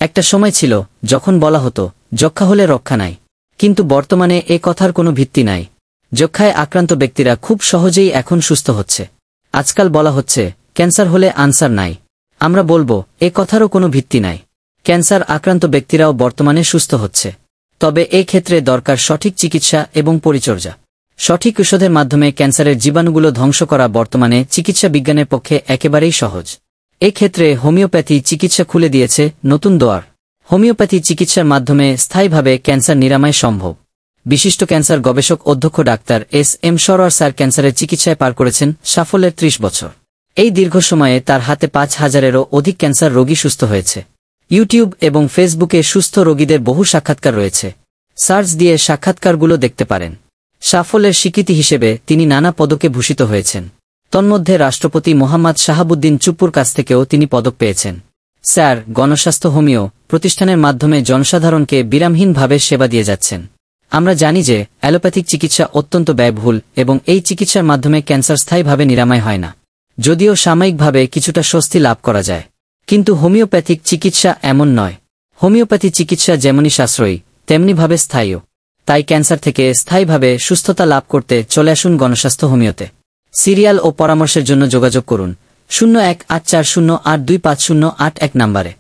একটা সময় ছিল যখন বলা হতো যক্ষা হলে রক্ষা নাই, কিন্তু বর্তমানে এ কথার কোনো ভিত্তি নাই। যক্ষায় আক্রান্ত ব্যক্তিরা খুব সহজেই এখন সুস্থ হচ্ছে। আজকাল বলা হচ্ছে ক্যান্সার হলে আনসার নাই। আমরা বলবো এ কথারও কোনো ভিত্তি নাই। ক্যান্সার আক্রান্ত ব্যক্তিরাও বর্তমানে সুস্থ হচ্ছে, তবে এ ক্ষেত্রে দরকার সঠিক চিকিৎসা এবং পরিচর্যা। সঠিক ঔষধের মাধ্যমে ক্যান্সারের জীবাণুগুলো ধ্বংস করা বর্তমানে চিকিৎসা বিজ্ঞানের পক্ষে একেবারেই সহজ। এ ক্ষেত্রে হোমিওপ্যাথি চিকিৎসা খুলে দিয়েছে নতুন দোয়ার। হোমিওপ্যাথি চিকিৎসার মাধ্যমে স্থায়ীভাবে ক্যান্সার নিরাময় সম্ভব। বিশিষ্ট ক্যান্সার গবেষক অধ্যক্ষ ডাক্তার এস.এম. সরোয়ার স্যার ক্যান্সারের চিকিৎসায় পার করেছেন সাফল্যের 30 বছর। এই দীর্ঘ সময়ে তার হাতে 5,000-এরও অধিক ক্যান্সার রোগী সুস্থ হয়েছে। ইউটিউব এবং ফেসবুকে সুস্থ রোগীদের বহু সাক্ষাৎকার রয়েছে, সার্চ দিয়ে সাক্ষাৎকারগুলো দেখতে পারেন। সাফল্যের স্বীকৃতি হিসেবে তিনি নানা পদকে ভূষিত হয়েছেন। তন্মধ্যে রাষ্ট্রপতি মোহাম্মদ শাহাবুদ্দিন চুপ্পুর কাছ থেকেও তিনি পদক পেয়েছেন। স্যার গণস্বাস্থ্য হোমিও প্রতিষ্ঠানের মাধ্যমে জনসাধারণকে বিরামহীনভাবে সেবা দিয়ে যাচ্ছেন। আমরা জানি যে অ্যালোপ্যাথিক চিকিৎসা অত্যন্ত ব্যয়বহুল এবং এই চিকিৎসার মাধ্যমে ক্যান্সার স্থায়ীভাবে নিরাময় হয় না, যদিও সাময়িকভাবে কিছুটা স্বস্তি লাভ করা যায়। কিন্তু হোমিওপ্যাথিক চিকিৎসা এমন নয়। হোমিওপ্যাথি চিকিৎসা যেমনই সাশ্রয়ী তেমনিভাবে স্থায়ীও। তাই ক্যান্সার থেকে স্থায়ীভাবে সুস্থতা লাভ করতে চলে আসুন গণস্বাস্থ্য হোমিওতে। সিরিয়াল ও পরামর্শের জন্য যোগাযোগ করুন 0184082508 নম্বরে।